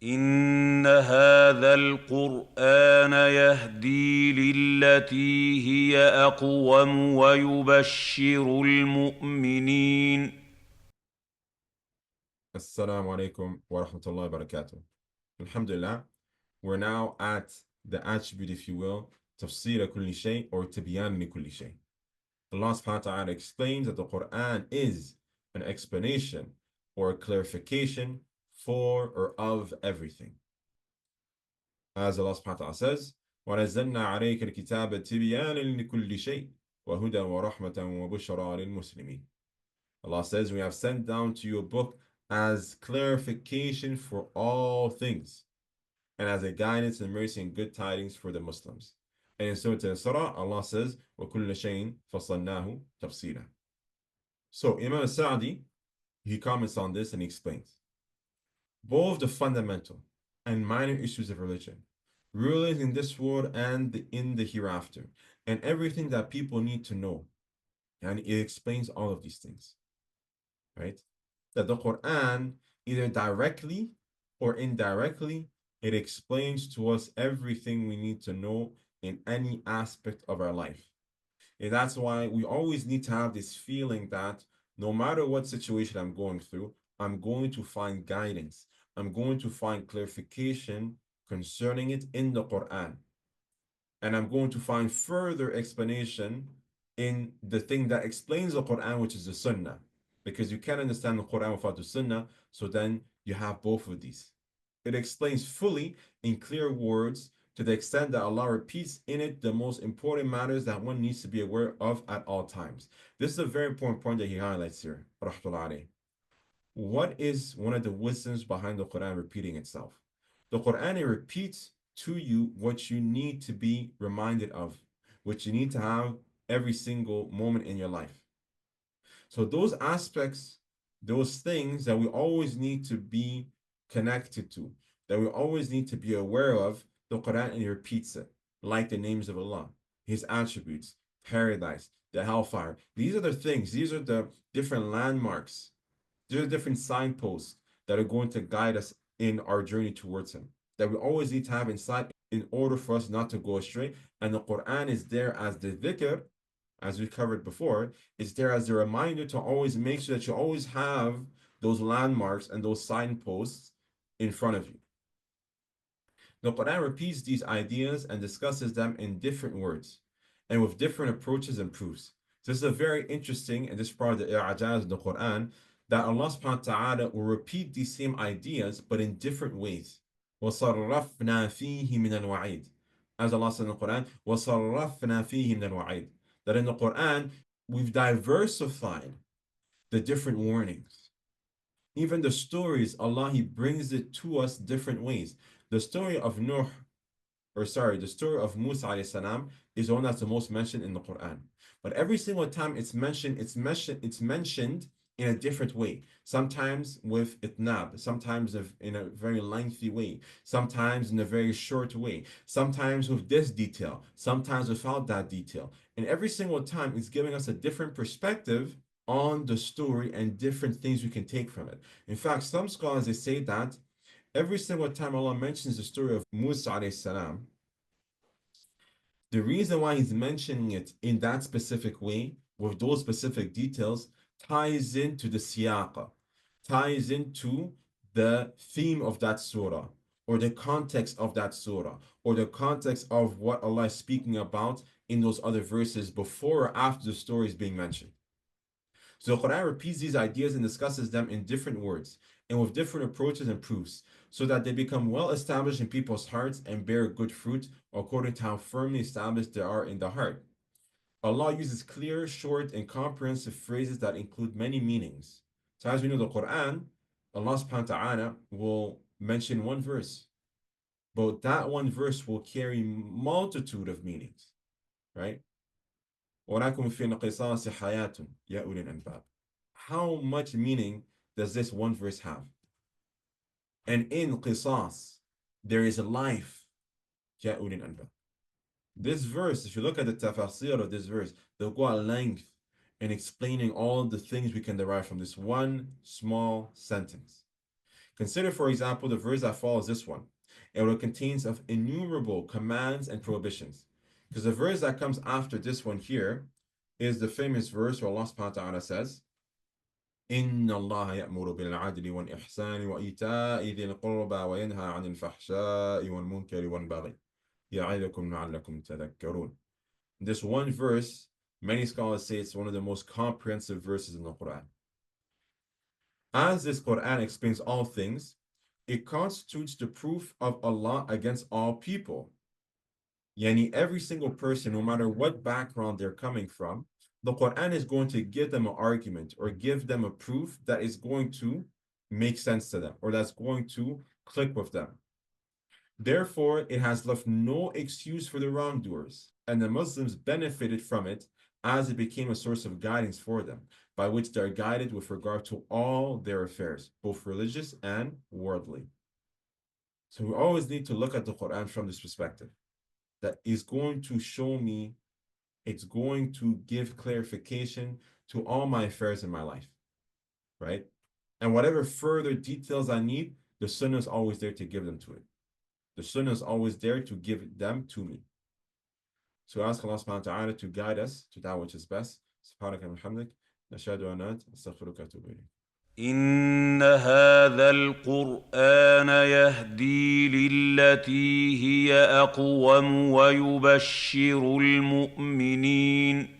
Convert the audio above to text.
إن هذا القرآن يهدي للتي هي أقوم ويبشر المؤمنين. Assalamu alaikum wa rahmatullahi wa barakatuh. Alhamdulillah, we're now at the attribute, if you will, tafsir kulli shay or tibyan li kulli shay. Allah subhanahu wa ta'ala explains that the Quran is an explanation or a clarification for or of everything. As Allah subhanahu wa ta'ala says, وَنَزَّلْنَا عَلَيْكَ الْكِتَابَ تِبْيَانًا لِكُلِّ شَيْءٍ وَهُدًى وَرَحْمَةً وَبُشْرَى لِلْمُسْلِمِينَ. Allah says, we have sent down to you a book as clarification for all things, and as a guidance and mercy and good tidings for the Muslims. And in Surah Al-Isra, Allah says, وَكُلَّ شَيْءٍ فَصَّلْنَاهُ تَفْصِيلًا. So Imam Sa'di, he comments on this and he explains, both the fundamental and minor issues of religion, rulings in this world and in the hereafter, and everything that people need to know. And it explains all of these things, right? That the Quran, either directly or indirectly, it explains to us everything we need to know in any aspect of our life. And that's why we always need to have this feeling that no matter what situation I'm going through, I'm going to find guidance. I'm going to find clarification concerning it in the Quran. And I'm going to find further explanation in the thing that explains the Quran, which is the Sunnah. Because you can't understand the Quran without the Sunnah, so then you have both of these. It explains fully in clear words to the extent that Allah repeats in it the most important matters that one needs to be aware of at all times. This is a very important point that he highlights here. What is one of the wisdoms behind the Quran repeating itself? The Quran, it repeats to you what you need to be reminded of, what you need to have every single moment in your life. So those aspects, those things that we always need to be connected to, that we always need to be aware of, the Quran, and it repeats it, like the names of Allah, His attributes, paradise, the hellfire. These are the things, these are the different landmarks, these are different signposts that are going to guide us in our journey towards Him, that we always need to have inside in order for us not to go astray. And the Quran is there as the dhikr, as we covered before, is there as a reminder to always make sure that you always have those landmarks and those signposts in front of you. The Quran repeats these ideas and discusses them in different words and with different approaches and proofs. So this is a very interesting, and this is part of the i'ajaz of the Quran, that Allah subhanahu wa ta'ala will repeat these same ideas but in different ways. وَصَرَّفْنَا فِيهِ مِنَ الْوَعِيدِ. As Allah says in the Quran, وَصَرَّفْنَا فِيهِ مِنَ الْوَعِيدِ. That in the Quran, we've diversified the different warnings. Even the stories, Allah, He brings it to us different ways. The story of the story of Musa alayhi salam is the one that's the most mentioned in the Quran. But every single time it's mentioned in a different way. Sometimes with itnab, sometimes in a very lengthy way, sometimes in a very short way, sometimes with this detail, sometimes without that detail. And every single time it's giving us a different perspective on the story and different things we can take from it. In fact, some scholars, they say that every single time Allah mentions the story of Musa alayhi salam, the reason why He's mentioning it in that specific way, with those specific details, ties into the siyaqa, ties into the theme of that surah, or the context of that surah, or the context of what Allah is speaking about in those other verses before or after the story is being mentioned. So the Quran repeats these ideas and discusses them in different words and with different approaches and proofs, so that they become well established in people's hearts and bear good fruit according to how firmly established they are in the heart. Allah uses clear, short, and comprehensive phrases that include many meanings. So as we know, the Quran, Allah subhanahu wa ta'ala will mention one verse, but that one verse will carry multitude of meanings, right? وَلَكُمْ فِي الْقِصَاصِ حَيَاةٌ يَا أُولِي الْأَلْبَابِ. How much meaning does this one verse have? And in qisas, there is a life. يَا أُولِي الْأَلْبَابِ. This verse, if you look at the tafsir of this verse, they'll go at length in explaining all the things we can derive from this one small sentence. Consider, for example, the verse that follows this one. It will contains of innumerable commands and prohibitions. Because the verse that comes after this one here is the famous verse where Allah subhanahu wa ta'ala says, إن الله يأمر بالعدل والإحسان وإيتاء ذي القربى وينهى عن الفحشاء والمنكر والبغي يعظكم لعلكم تذكرون. This one verse, many scholars say it's one of the most comprehensive verses in the Quran. As this Quran explains all things, it constitutes the proof of Allah against all people. Yani every single person, no matter what background they're coming from, the Quran is going to give them an argument or give them a proof that is going to make sense to them or that's going to click with them. Therefore, it has left no excuse for the wrongdoers, and the Muslims benefited from it as it became a source of guidance for them, by which they are guided with regard to all their affairs, both religious and worldly. So we always need to look at the Quran from this perspective. That is going to show me, it's going to give clarification to all my affairs in my life, right? And whatever further details I need, the Sunnah is always there to give them to it. The Sunnah is always there to give them to me. So ask Allah subhanahu wa ta'ala to guide us to that which is best. Subhanaka wa bihamdik. Nashhadu an la ilaha illa anta astaghfiruka wa atubu ilayk. إن هذا القرآن يهدي للتي هي أقوم ويبشر المؤمنين